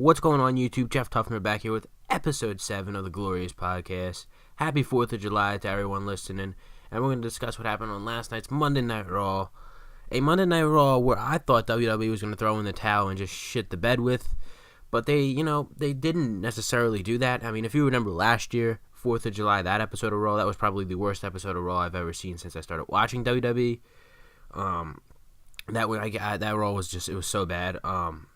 What's going on, YouTube? Jeff Tuffner back here with episode 7 of the Glorious Podcast. Happy 4th of July to everyone listening. And we're going to discuss what happened on last night's Monday Night RAW. A Monday Night RAW where I thought WWE was going to throw in the towel and just shit the bed with. But they didn't necessarily do that. I mean, if you remember last year, 4th of July, that episode of RAW, that was probably the worst episode of RAW I've ever seen since I started watching WWE. That Raw was just, it was so bad.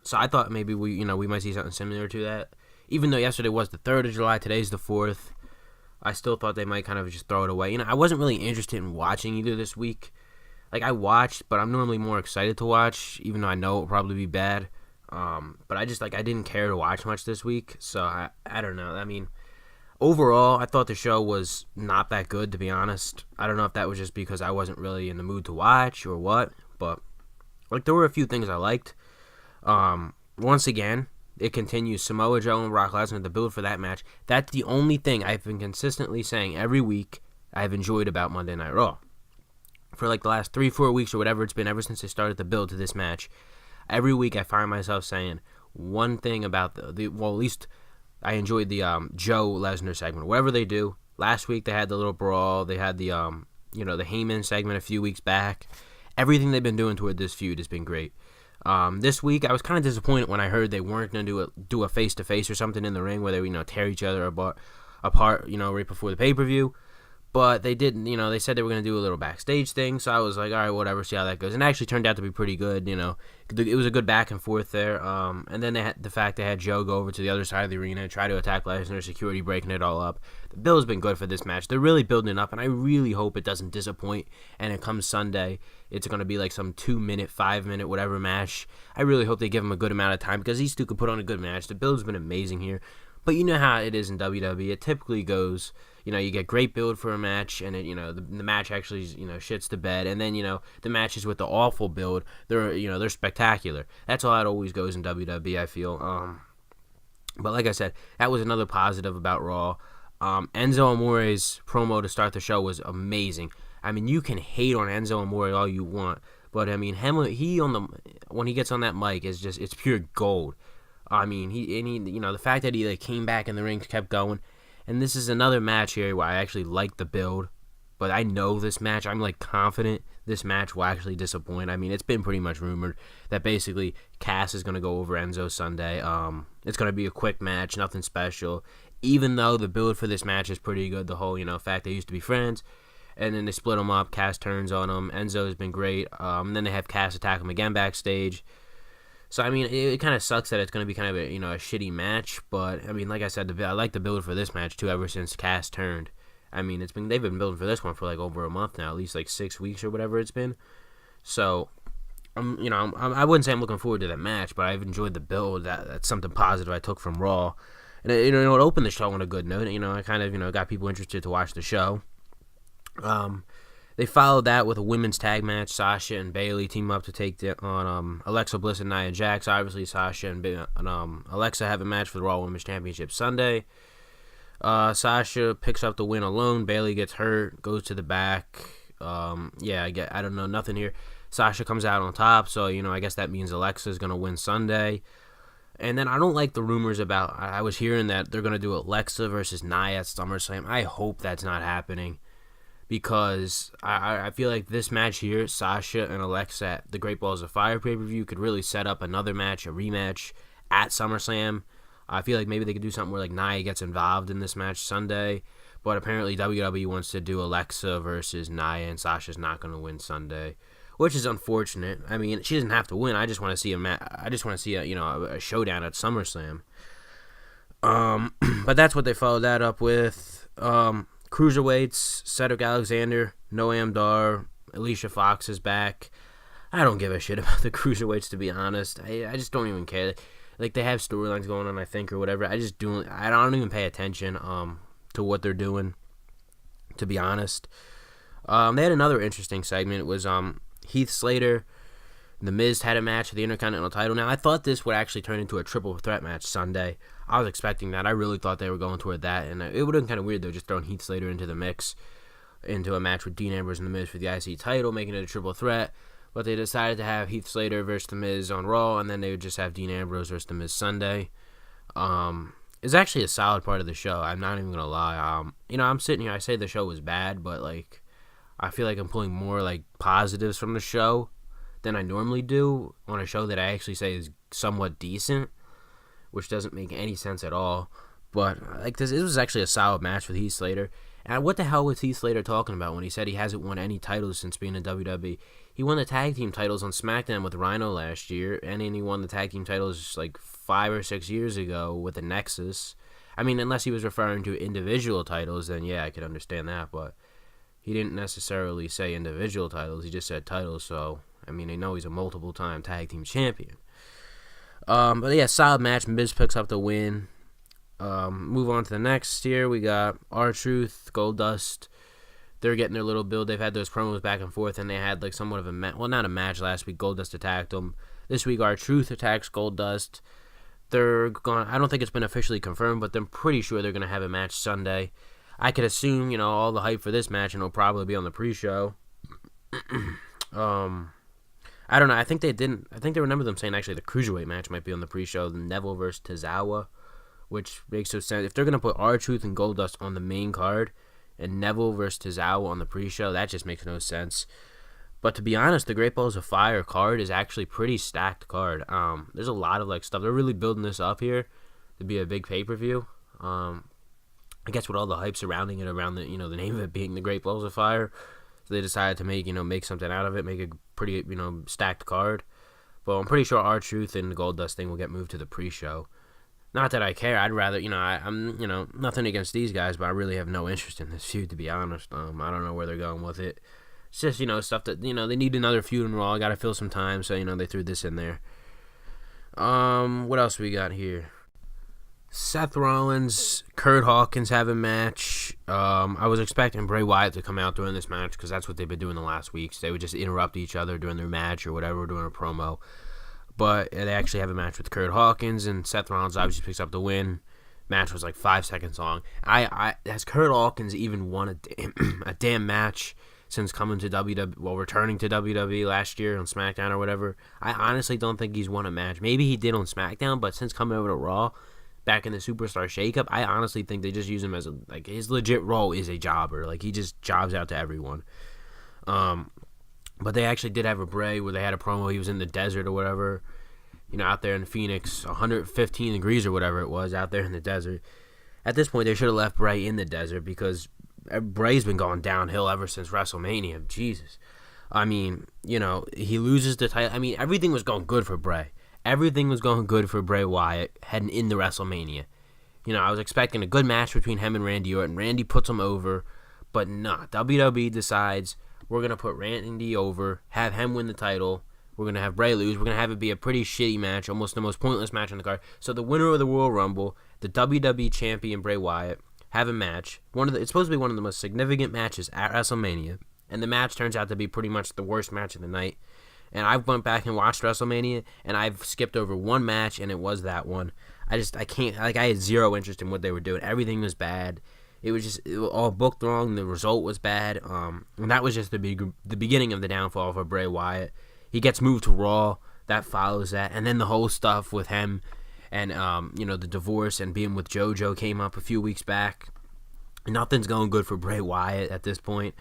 So I thought maybe we might see something similar to that. Even though yesterday was the 3rd of July, today's the 4th. I still thought they might kind of just throw it away. I wasn't really interested in watching either this week. Like, I watched, but I'm normally more excited to watch, even though I know it'll probably be bad. But I didn't care to watch much this week. So I don't know. I mean, overall, I thought the show was not that good, to be honest. I don't know if that was just because I wasn't really in the mood to watch or what, but there were a few things I liked. Once again, it continues. Samoa Joe and Brock Lesnar, the build for that match. That's the only thing I've been consistently saying every week I've enjoyed about Monday Night Raw. For the last 3-4 weeks or whatever it's been, ever since they started the build to this match, every week I find myself saying one thing about at least I enjoyed the Joe Lesnar segment. Whatever they do. Last week they had the little brawl. They had the the Heyman segment a few weeks back. Everything they've been doing toward this feud has been great. This week, I was kind of disappointed when I heard they weren't going to do a face-to-face or something in the ring where they tear each other apart, right before the pay-per-view. But they didn't, they said they were going to do a little backstage thing, so I was like, all right, whatever, see how that goes. And it actually turned out to be pretty good, It was a good back and forth there. And then they had Joe go over to the other side of the arena, try to attack Lesnar, security breaking it all up. The build's been good for this match. They're really building it up, and I really hope it doesn't disappoint. And it comes Sunday, it's going to be like some 2-minute, 5-minute, whatever match. I really hope they give them a good amount of time because these two can put on a good match. The build's been amazing here. But you know how it is in WWE. It typically goes, you get great build for a match, and it, the match actually, shits the bed, and then, the matches with the awful build, they're spectacular. That's how it always goes in WWE, I feel. But like I said, that was another positive about Raw. Enzo Amore's promo to start the show was amazing. I mean, you can hate on Enzo Amore all you want, but I mean, when he gets on that mic is just, it's pure gold. I mean, the fact that he came back in the ring, kept going, and this is another match here where I actually like the build, but I know this match, I'm confident this match will actually disappoint. I mean, it's been pretty much rumored that basically Cass is going to go over Enzo Sunday. It's going to be a quick match, nothing special, even though the build for this match is pretty good. The whole, fact they used to be friends, and then they split them up, Cass turns on him, Enzo has been great, and then they have Cass attack him again backstage. So, I mean, it kind of sucks that it's going to be kind of a shitty match, but, I mean, like I said, I like the build for this match, too, ever since Cass turned. I mean, they've been building for this one for, over a month now, at least, 6 weeks or whatever it's been. So, I wouldn't say I'm looking forward to that match, but I've enjoyed the build. That's something positive I took from Raw. And, it opened the show on a good note. I kind of, got people interested to watch the show. They followed that with a women's tag match. Sasha and Bayley team up to take on Alexa Bliss and Nia Jax. Obviously, Sasha and Alexa have a match for the Raw Women's Championship Sunday. Sasha picks up the win alone. Bayley gets hurt, goes to the back. I don't know, nothing here. Sasha comes out on top, so, I guess that means Alexa's going to win Sunday. And then I don't like the rumors about, I was hearing that they're going to do Alexa versus Nia at SummerSlam. I hope that's not happening. Because I feel like this match here, Sasha and Alexa at the Great Balls of Fire pay-per-view, could really set up another match, a rematch at SummerSlam. I feel like maybe they could do something where Nia gets involved in this match Sunday. But apparently WWE wants to do Alexa versus Nia, and Sasha's not going to win Sunday, which is unfortunate. I mean, she doesn't have to win. I just want to see a showdown at SummerSlam. But that's what they followed that up with. Cruiserweights, Cedric Alexander, Noam Dar, Alicia Fox is back. I don't give a shit about the Cruiserweights, to be honest. I just don't even care. They have storylines going on, I think, or whatever. I don't even pay attention to what they're doing, to be honest. They had another interesting segment. It was Heath Slater, The Miz had a match for the Intercontinental title. Now, I thought this would actually turn into a triple threat match Sunday. I was expecting that. I really thought they were going toward that, and it would have been kind of weird, though, just throwing Heath Slater into the mix, into a match with Dean Ambrose and The Miz for the IC title, making it a triple threat. But they decided to have Heath Slater versus The Miz on Raw, and then they would just have Dean Ambrose versus The Miz Sunday. is actually a solid part of the show. I'm not even gonna lie. I'm sitting here. I say the show was bad, but like, I feel like I'm pulling more like positives from the show than I normally do on a show that I actually say is somewhat decent, which doesn't make any sense at all. But like this was actually a solid match with Heath Slater. And what the hell was Heath Slater talking about when he said he hasn't won any titles since being in WWE? He won the tag team titles on SmackDown with Rhino last year, and then he won the tag team titles like 5 or 6 years ago with the Nexus. I mean, unless he was referring to individual titles, then yeah, I could understand that. But he didn't necessarily say individual titles. He just said titles. So I mean, they know he's a multiple-time tag team champion. But yeah, solid match. Miz picks up the win. Move on to the next here. We got R-Truth, Goldust. They're getting their little build. They've had those promos back and forth, and they had like somewhat of a match. Well, not a match last week. Goldust attacked them. This week, R-Truth attacks Goldust. They're going. I don't think it's been officially confirmed, but I'm pretty sure they're going to have a match Sunday. I could assume, all the hype for this match, and it'll probably be on the pre-show. I don't know. I think they didn't. I think they remember them saying actually the cruiserweight match might be on the pre-show, the Neville versus Tozawa, which makes no sense. If they're gonna put R-Truth and Goldust on the main card, and Neville versus Tozawa on the pre-show, that just makes no sense. But to be honest, the Great Balls of Fire card is actually pretty stacked card. There's a lot of like stuff. They're really building this up here to be a big pay-per-view. I guess with all the hype surrounding it, around the the name of it being the Great Balls of Fire. So they decided to make something out of it, make a pretty stacked card. But I'm pretty sure R-Truth and the Goldust thing will get moved to the pre-show. Not that I care. I'd rather I'm nothing against these guys, but I really have no interest in this feud, to be honest. I don't know where they're going with it. It's just stuff that they need another feud in Raw. Got to fill some time, so they threw this in there. What else we got here? Seth Rollins, Kurt Hawkins have a match. I was expecting Bray Wyatt to come out during this match because that's what they've been doing the last weeks. They would just interrupt each other during their match or whatever, during a promo. But they actually have a match with Kurt Hawkins, and Seth Rollins obviously picks up the win. Match was like 5 seconds long. Has Kurt Hawkins even won a damn match since coming to WWE, returning to WWE last year on SmackDown or whatever? I honestly don't think he's won a match. Maybe he did on SmackDown, but since coming over to Raw, back in the Superstar Shakeup, I honestly think they just use him as his legit role is a jobber. Like, he just jobs out to everyone. But they actually did have a Bray where they had a promo. He was in the desert or whatever, out there in Phoenix, 115 degrees or whatever it was out there in the desert. At this point, they should have left Bray in the desert because Bray's been going downhill ever since WrestleMania. Jesus. I mean, he loses the title. I mean, everything was going good for Bray. Everything was going good for Bray Wyatt heading into WrestleMania. I was expecting a good match between him and Randy Orton. Randy puts him over, but nah. WWE decides we're going to put Randy over, have him win the title. We're going to have Bray lose. We're going to have it be a pretty shitty match, almost the most pointless match on the card. So the winner of the Royal Rumble, the WWE Champion Bray Wyatt, have a match. It's supposed to be one of the most significant matches at WrestleMania, and the match turns out to be pretty much the worst match of the night. And I went back and watched WrestleMania, and I've skipped over one match, and it was that one. I can't, I had zero interest in what they were doing. Everything was bad. It was all booked wrong. The result was bad. And that was just the beginning of the downfall for Bray Wyatt. He gets moved to Raw. That follows that. And then the whole stuff with him and, the divorce and being with JoJo came up a few weeks back. Nothing's going good for Bray Wyatt at this point.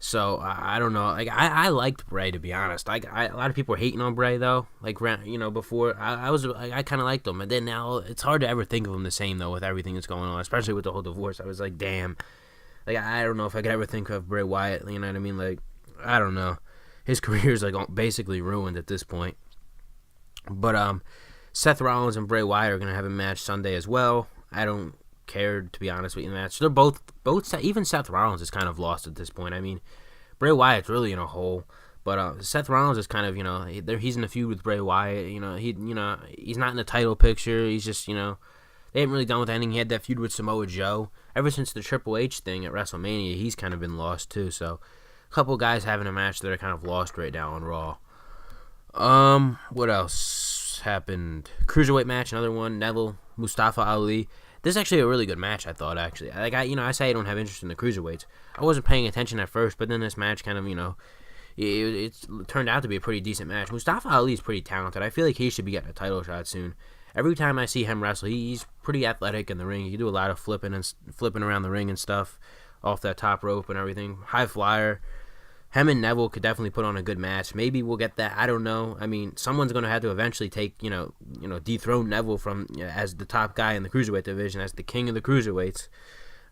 So, I don't know. Like, I liked Bray, to be honest. A lot of people were hating on Bray, though. Like, before. I kind of liked him. And then now, it's hard to ever think of him the same, though, with everything that's going on. Especially with the whole divorce. I was like, damn. Like, I don't know if I could ever think of Bray Wyatt. You know what I mean? Like, I don't know. His career's, like, basically ruined at this point. But, Seth Rollins and Bray Wyatt are going to have a match Sunday as well. I don't care, to be honest with you, in the match. They're both even Seth Rollins is kind of lost at this point. I mean, Bray Wyatt's really in a hole, but Seth Rollins is kind of, he's in a feud with Bray Wyatt. He's not in the title picture. He's just, they haven't really done with anything. He had that feud with Samoa Joe. Ever since the Triple H thing at WrestleMania, he's kind of been lost too. So, a couple guys having a match that are kind of lost right now on Raw. What else happened? Cruiserweight match, another one. Neville, Mustafa Ali. This is actually a really good match, I thought, actually. Like, I say I don't have interest in the cruiserweights. I wasn't paying attention at first, but then this match kind of, it turned out to be a pretty decent match. Mustafa Ali is pretty talented. I feel like he should be getting a title shot soon. every time I see him wrestle, he's pretty athletic in the ring. He can do a lot of flipping around the ring and stuff off that top rope and everything. High flyer. Him and Neville could definitely put on a good match. Maybe we'll get that. I don't know. I mean, someone's going to have to eventually take, dethrone Neville from as the top guy in the cruiserweight division, as the king of the cruiserweights.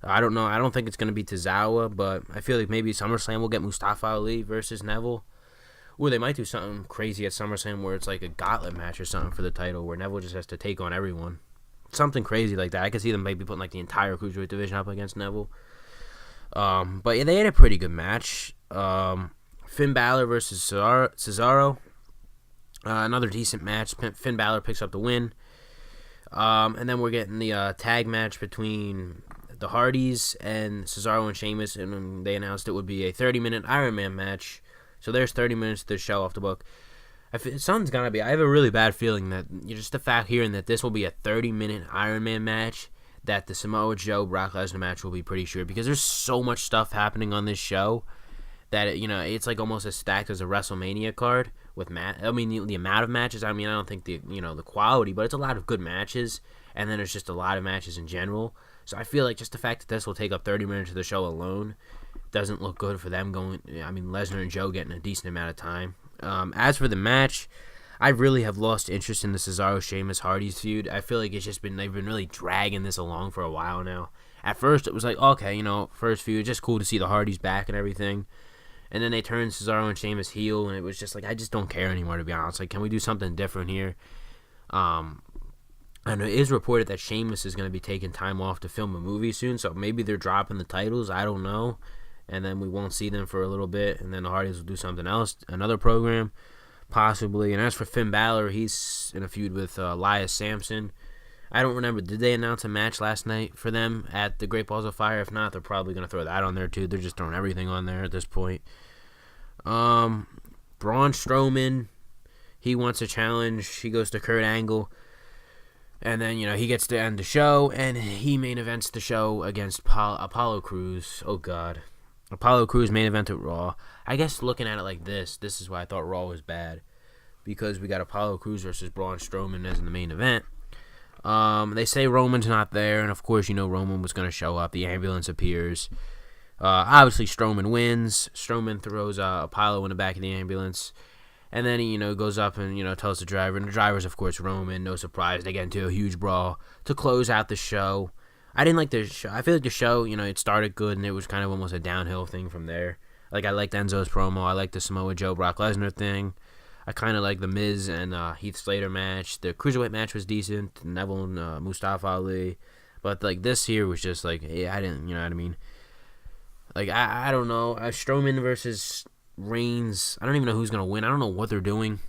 I don't know. I don't think it's going to be Tozawa, but I feel like maybe SummerSlam will get Mustafa Ali versus Neville. Or they might do something crazy at SummerSlam where it's like a gauntlet match or something for the title where Neville just has to take on everyone. Something crazy like that. I could see them maybe putting like the entire cruiserweight division up against Neville. But yeah, they had a pretty good match. Finn Balor versus Cesaro. Another decent match. Finn Balor picks up the win. And then we're getting the tag match between the Hardys and Cesaro and Sheamus, and they announced it would be a 30-minute Iron Man match. So there's 30 minutes to the show off the book. Something's gonna be. I have a really bad feeling that just the fact hearing that this will be a 30-minute Iron Man match, that the Samoa Joe Brock Lesnar match will be pretty sure, because there's so much stuff happening on this show that it's like almost as stacked as a WrestleMania card with the amount of matches. I don't think the quality, but it's a lot of good matches, and then there's just a lot of matches in general. So I feel like just the fact that this will take up 30 minutes of the show alone doesn't look good for them Lesnar and Joe getting a decent amount of time. As for the match, I really have lost interest in the Cesaro Sheamus Hardys feud. I feel like they've been really dragging this along for a while now. At first it was like, okay, first feud, just cool to see the Hardys back and everything. And then they turned Cesaro and Sheamus heel, and it was just like, I just don't care anymore, to be honest. Like, can we do something different here? And it is reported that Sheamus is going to be taking time off to film a movie soon, so maybe they're dropping the titles. I don't know. And then we won't see them for a little bit, and then the Hardys will do something else, another program, possibly. And as for Finn Balor, he's in a feud with Elias Sampson. I don't remember. Did they announce a match last night for them at the Great Balls of Fire? If not, they're probably going to throw that on there, too. They're just throwing everything on there at this point. Braun Strowman, he wants a challenge. He goes to Kurt Angle. And then, he gets to end the show, and he main events the show against Apollo Crews. Oh, God. Apollo Crews main event at Raw. I guess looking at it like this is why I thought Raw was bad. Because we got Apollo Crews versus Braun Strowman as in the main event. They say Roman's not there, and of course, Roman was going to show up. The ambulance appears. Obviously, Strowman wins. Strowman throws Apollo in the back of the ambulance. And then he, goes up and, tells the driver. And the driver's, of course, Roman. No surprise. They get into a huge brawl to close out the show. I didn't like the show. I feel like the show, it started good, and it was kind of almost a downhill thing from there. Like, I liked Enzo's promo. I liked the Samoa Joe Brock Lesnar thing. I kind of like the Miz and Heath Slater match. The Cruiserweight match was decent. Neville and Mustafa Ali. But, like, this here was just, like, I didn't, you know what I mean? Like, I don't know. Strowman versus Reigns. I don't even know who's going to win. I don't know what they're doing.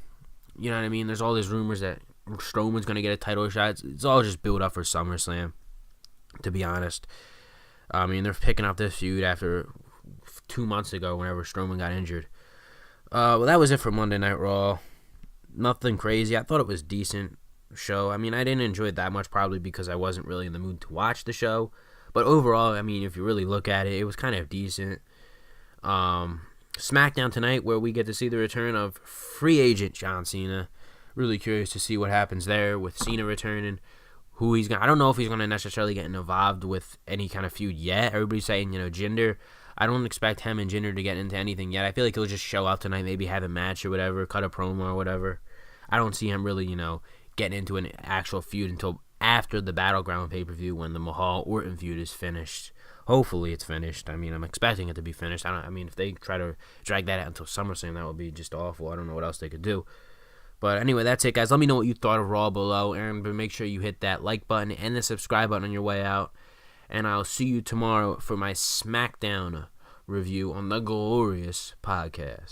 You know what I mean? There's all these rumors that Strowman's going to get a title shot. It's all just built up for SummerSlam, to be honest. I mean, they're picking up this feud after 2 months ago whenever Strowman got injured. Well, that was it for Monday Night Raw. Nothing crazy. I thought it was a decent show. I mean, I didn't enjoy it that much probably because I wasn't really in the mood to watch the show. But overall, I mean, if you really look at it, it was kind of decent. SmackDown tonight, where we get to see the return of free agent John Cena. Really curious to see what happens there with Cena returning. I don't know if he's gonna necessarily get involved with any kind of feud yet. Everybody's saying, Jinder. I don't expect him and Jinder to get into anything yet. I feel like he'll just show up tonight, maybe have a match or whatever, cut a promo or whatever. I don't see him really, getting into an actual feud until after the Battleground pay-per-view when the Mahal-Orton feud is finished. Hopefully it's finished. I mean, I'm expecting it to be finished. If they try to drag that out until SummerSlam, that would be just awful. I don't know what else they could do. But anyway, that's it, guys. Let me know what you thought of Raw below, and make sure you hit that like button and the subscribe button on your way out. And I'll see you tomorrow for my SmackDown review on the Glorious Podcast.